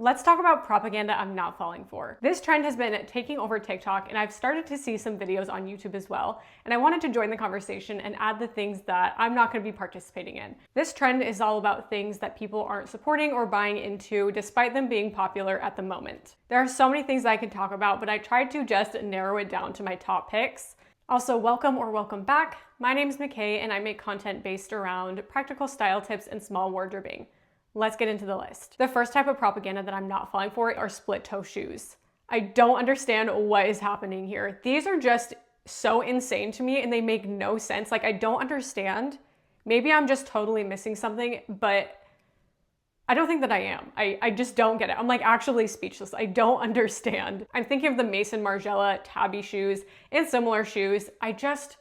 Let's talk about propaganda I'm not falling for. This trend has been taking over TikTok, and I've started to see some videos on YouTube as well, and I wanted to join the conversation and add the things that I'm not going to be participating in. This trend is all about things that people aren't supporting or buying into despite them being popular at the moment. There are so many things I could talk about, but I tried to just narrow it down to my top picks. Also, welcome or welcome back. My name is McKay, and I make content based around practical style tips and small wardrobing. Let's get into the list. The first type of propaganda that I'm not falling for are split-toe shoes. I don't understand what is happening here. These are just so insane to me and they make no sense. Like, I don't understand. Maybe I'm just totally missing something, but I don't think that I am. I just don't get it. I'm like actually speechless. I don't understand. I'm thinking of the Mason Margiela tabby shoes and similar shoes. I just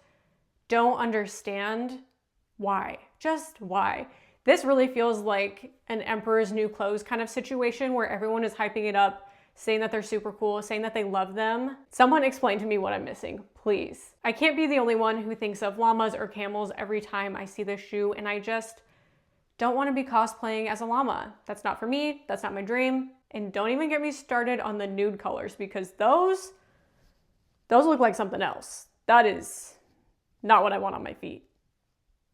don't understand why. Just why. This really feels like an Emperor's New Clothes kind of situation where everyone is hyping it up, saying that they're super cool, saying that they love them. Someone explain to me what I'm missing, please. I can't be the only one who thinks of llamas or camels every time I see this shoe, and I just don't want to be cosplaying as a llama. That's not for me, that's not my dream. And don't even get me started on the nude colors because those look like something else. That is not what I want on my feet,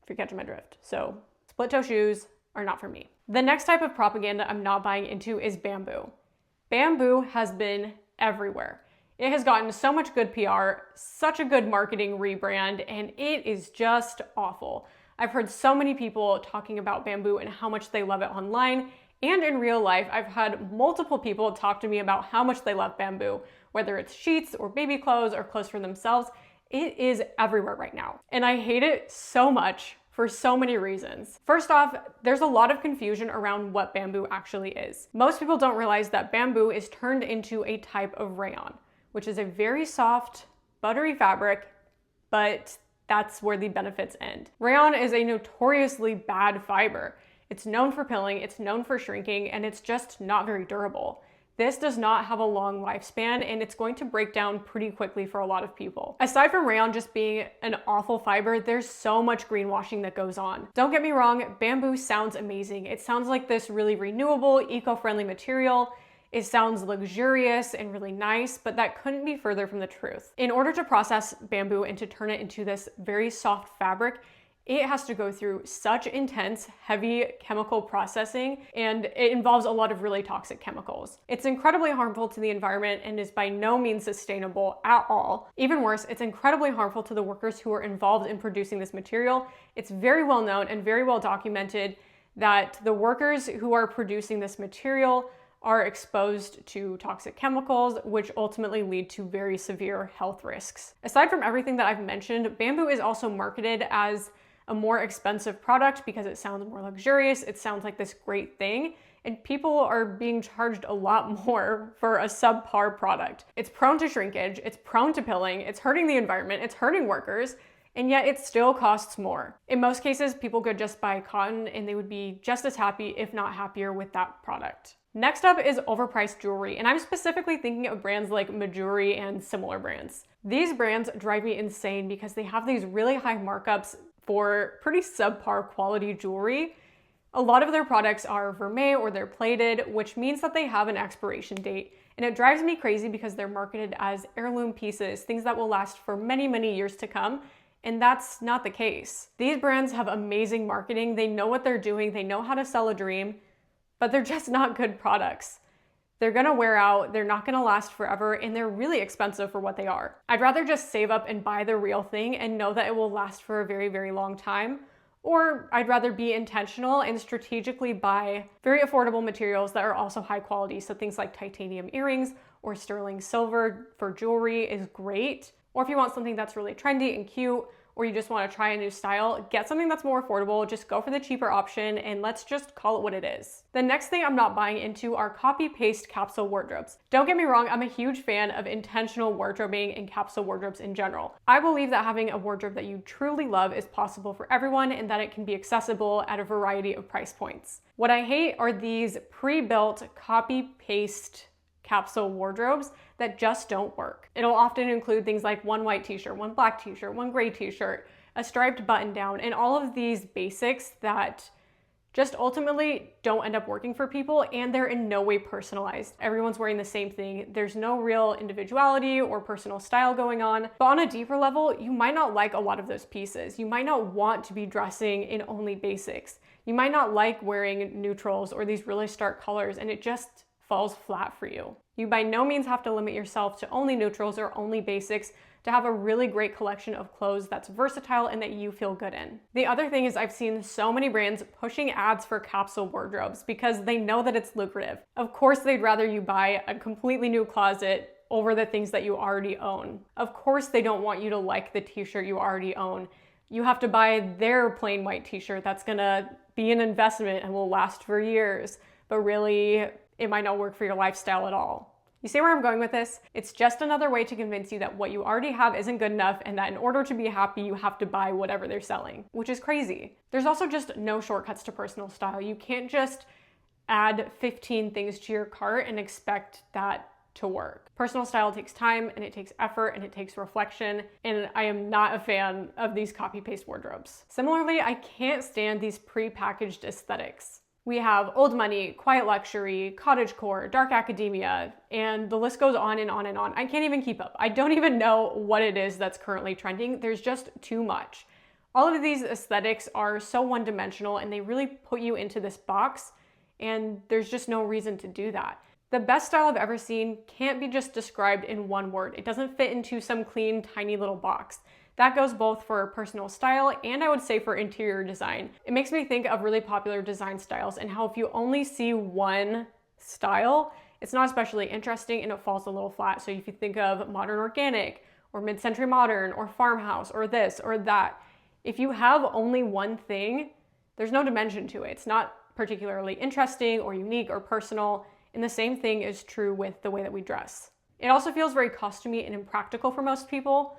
if you're catching my drift. So split-toe shoes are not for me. The next type of propaganda I'm not buying into is bamboo. Bamboo has been everywhere. It has gotten so much good PR, such a good marketing rebrand, and it is just awful. I've heard so many people talking about bamboo and how much they love it online, and in real life, I've had multiple people talk to me about how much they love bamboo, whether it's sheets or baby clothes or clothes for themselves. It is everywhere right now, and I hate it so much for so many reasons. First off, there's a lot of confusion around what bamboo actually is. Most people don't realize that bamboo is turned into a type of rayon, which is a very soft, buttery fabric, but that's where the benefits end. Rayon is a notoriously bad fiber. It's known for pilling, it's known for shrinking, and it's just not very durable. This does not have a long lifespan and it's going to break down pretty quickly for a lot of people. Aside from rayon just being an awful fiber, there's so much greenwashing that goes on. Don't get me wrong, bamboo sounds amazing. It sounds like this really renewable, eco-friendly material. It sounds luxurious and really nice, but that couldn't be further from the truth. In order to process bamboo and to turn it into this very soft fabric, it has to go through such intense, heavy chemical processing, and it involves a lot of really toxic chemicals. It's incredibly harmful to the environment and is by no means sustainable at all. Even worse, it's incredibly harmful to the workers who are involved in producing this material. It's very well known and very well documented that the workers who are producing this material are exposed to toxic chemicals, which ultimately lead to very severe health risks. Aside from everything that I've mentioned, bamboo is also marketed as a more expensive product because it sounds more luxurious, it sounds like this great thing, and people are being charged a lot more for a subpar product. It's prone to shrinkage, it's prone to pilling, it's hurting the environment, it's hurting workers, and yet it still costs more. In most cases, people could just buy cotton and they would be just as happy, if not happier, with that product. Next up is overpriced jewelry, and I'm specifically thinking of brands like Majuri and similar brands. These brands drive me insane because they have these really high markups for pretty subpar quality jewelry. A lot of their products are vermeil or they're plated, which means that they have an expiration date. And it drives me crazy because they're marketed as heirloom pieces, things that will last for many, many years to come. And that's not the case. These brands have amazing marketing. They know what they're doing. They know how to sell a dream, but they're just not good products. They're gonna wear out, they're not gonna last forever, and they're really expensive for what they are. I'd rather just save up and buy the real thing and know that it will last for a very, very long time. Or I'd rather be intentional and strategically buy very affordable materials that are also high quality. So things like titanium earrings or sterling silver for jewelry is great. Or if you want something that's really trendy and cute, or you just want to try a new style, get something that's more affordable, just go for the cheaper option, and let's just call it what it is. The next thing I'm not buying into are copy-paste capsule wardrobes. Don't get me wrong, I'm a huge fan of intentional wardrobing and capsule wardrobes in general. I believe that having a wardrobe that you truly love is possible for everyone and that it can be accessible at a variety of price points. What I hate are these pre-built copy-paste capsule wardrobes that just don't work. It'll often include things like one white t-shirt, one black t-shirt, one gray t-shirt, a striped button down, and all of these basics that just ultimately don't end up working for people, and they're in no way personalized. Everyone's wearing the same thing. There's no real individuality or personal style going on. But on a deeper level, you might not like a lot of those pieces. You might not want to be dressing in only basics. You might not like wearing neutrals or these really stark colors, and it just falls flat for you. You by no means have to limit yourself to only neutrals or only basics to have a really great collection of clothes that's versatile and that you feel good in. The other thing is I've seen so many brands pushing ads for capsule wardrobes because they know that it's lucrative. Of course, they'd rather you buy a completely new closet over the things that you already own. Of course, they don't want you to like the t-shirt you already own. You have to buy their plain white t-shirt that's gonna be an investment and will last for years, but really, it might not work for your lifestyle at all. You see where I'm going with this? It's just another way to convince you that what you already have isn't good enough and that in order to be happy, you have to buy whatever they're selling, which is crazy. There's also just no shortcuts to personal style. You can't just add 15 things to your cart and expect that to work. Personal style takes time and it takes effort and it takes reflection, and I am not a fan of these copy-paste wardrobes. Similarly, I can't stand these pre-packaged aesthetics. We have old money, quiet luxury, cottagecore, dark academia, and the list goes on and on and on. I can't even keep up. I don't even know what it is that's currently trending. There's just too much. All of these aesthetics are so one-dimensional and they really put you into this box, and there's just no reason to do that. The best style I've ever seen can't be just described in one word. It doesn't fit into some clean, tiny little box. That goes both for personal style and I would say for interior design. It makes me think of really popular design styles and how if you only see one style, it's not especially interesting and it falls a little flat. So if you think of modern organic or mid-century modern or farmhouse or this or that, if you have only one thing, there's no dimension to it. It's not particularly interesting or unique or personal. And the same thing is true with the way that we dress. It also feels very costumey and impractical for most people.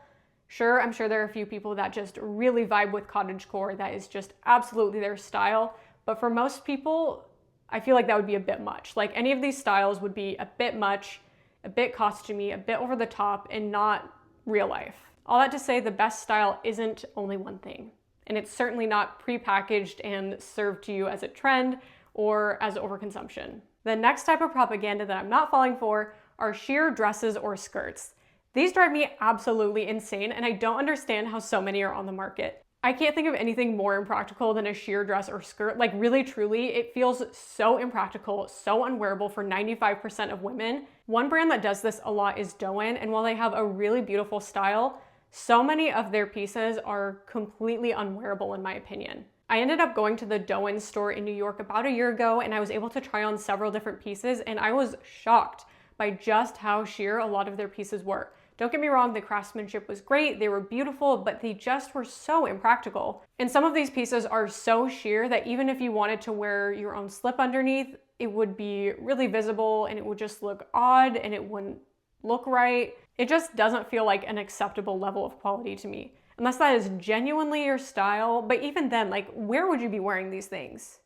Sure, I'm sure there are a few people that just really vibe with cottagecore, that is just absolutely their style. But for most people, I feel like that would be a bit much. Like any of these styles would be a bit much, a bit costumey, a bit over the top, and not real life. All that to say, the best style isn't only one thing. And it's certainly not prepackaged and served to you as a trend or as overconsumption. The next type of propaganda that I'm not falling for are sheer dresses or skirts. These drive me absolutely insane, and I don't understand how so many are on the market. I can't think of anything more impractical than a sheer dress or skirt. Like really, truly, it feels so impractical, so unwearable for 95% of women. One brand that does this a lot is Doen, and while they have a really beautiful style, so many of their pieces are completely unwearable in my opinion. I ended up going to the Doen store in New York about a year ago, and I was able to try on several different pieces, and I was shocked by just how sheer a lot of their pieces were. Don't get me wrong, the craftsmanship was great, they were beautiful, but they just were so impractical. And some of these pieces are so sheer that even if you wanted to wear your own slip underneath, it would be really visible and it would just look odd and it wouldn't look right. It just doesn't feel like an acceptable level of quality to me. Unless that is genuinely your style, but even then, like, where would you be wearing these things?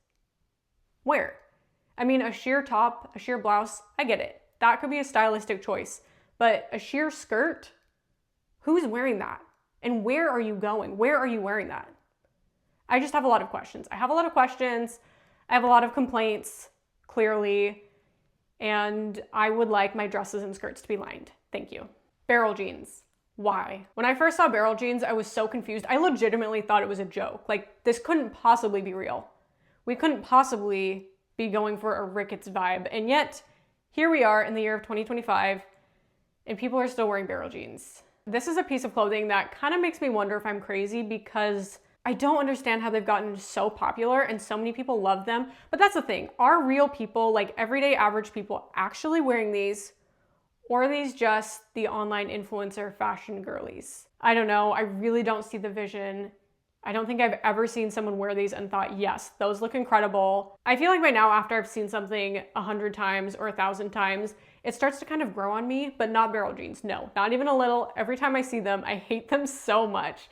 Where? I mean, a sheer top, a sheer blouse, I get it. That could be a stylistic choice. But a sheer skirt? Who's wearing that? And where are you going? Where are you wearing that? I just have a lot of questions. I have a lot of questions. I have a lot of complaints, clearly. And I would like my dresses and skirts to be lined. Thank you. Barrel jeans. Why? When I first saw barrel jeans, I was so confused. I legitimately thought it was a joke. Like, this couldn't possibly be real. We couldn't possibly be going for a Ricketts vibe. And yet, here we are in the year of 2025, and people are still wearing barrel jeans. This is a piece of clothing that kind of makes me wonder if I'm crazy because I don't understand how they've gotten so popular and so many people love them. But that's the thing. Are real people, like everyday average people, actually wearing these? Or are these just the online influencer fashion girlies? I don't know. I really don't see the vision. I don't think I've ever seen someone wear these and thought, yes, those look incredible. I feel like by now, after I've seen something 100 times or 1,000 times, it starts to kind of grow on me, but not barrel jeans. No, not even a little. Every time I see them, I hate them so much.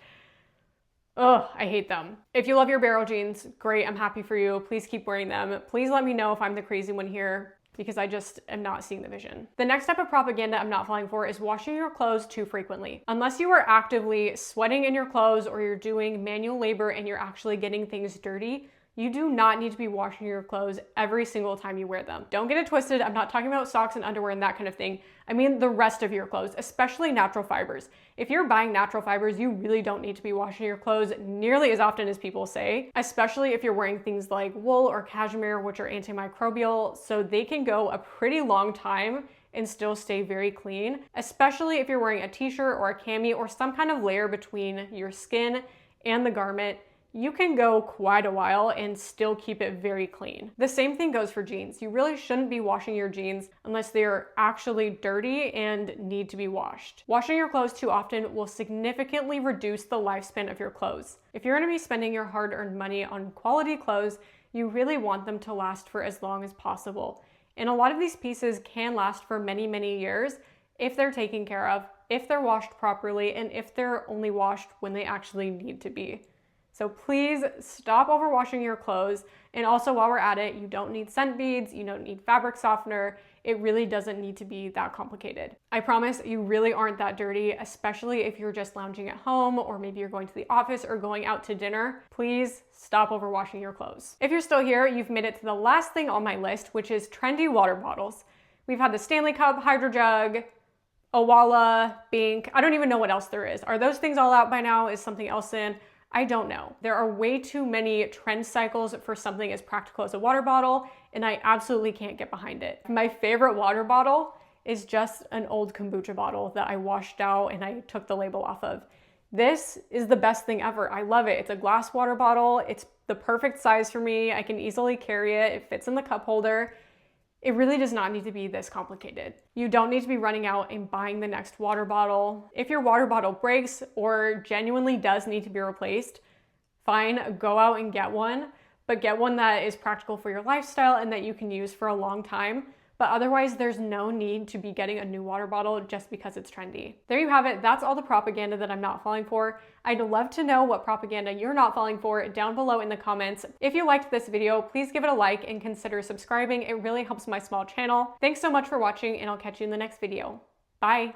Ugh, I hate them. If you love your barrel jeans, great, I'm happy for you. Please keep wearing them. Please let me know if I'm the crazy one here, because I just am not seeing the vision. The next type of propaganda I'm not falling for is washing your clothes too frequently. Unless you are actively sweating in your clothes or you're doing manual labor and you're actually getting things dirty, You do not need to be washing your clothes every single time you wear them. Don't get it twisted. I'm not talking about socks and underwear and that kind of thing. I mean the rest of your clothes, especially natural fibers. If you're buying natural fibers, you really don't need to be washing your clothes nearly as often as people say, especially if you're wearing things like wool or cashmere, which are antimicrobial, so they can go a pretty long time and still stay very clean, especially if you're wearing a t-shirt or a cami or some kind of layer between your skin and the garment. You can go quite a while and still keep it very clean. The same thing goes for jeans. You really shouldn't be washing your jeans unless they're actually dirty and need to be washed. Washing your clothes too often will significantly reduce the lifespan of your clothes. If you're gonna be spending your hard-earned money on quality clothes, you really want them to last for as long as possible. And a lot of these pieces can last for many, many years if they're taken care of, if they're washed properly, and if they're only washed when they actually need to be. So please stop overwashing your clothes. And also while we're at it, you don't need scent beads, you don't need fabric softener. It really doesn't need to be that complicated. I promise you really aren't that dirty, especially if you're just lounging at home or maybe you're going to the office or going out to dinner. Please stop overwashing your clothes. If you're still here, you've made it to the last thing on my list, which is trendy water bottles. We've had the Stanley Cup, Hydro Jug, Owala, Bink. I don't even know what else there is. Are those things all out by now? Is something else in? I don't know. There are way too many trend cycles for something as practical as a water bottle, and I absolutely can't get behind it. My favorite water bottle is just an old kombucha bottle that I washed out and I took the label off of. This is the best thing ever. I love it. It's a glass water bottle. It's the perfect size for me. I can easily carry it. It fits in the cup holder. It really does not need to be this complicated. You don't need to be running out and buying the next water bottle. If your water bottle breaks or genuinely does need to be replaced, fine, go out and get one, but get one that is practical for your lifestyle and that you can use for a long time. But otherwise, there's no need to be getting a new water bottle just because it's trendy. There you have it. That's all the propaganda that I'm not falling for. I'd love to know what propaganda you're not falling for down below in the comments. If you liked this video, please give it a like and consider subscribing. It really helps my small channel. Thanks so much for watching, and I'll catch you in the next video. Bye.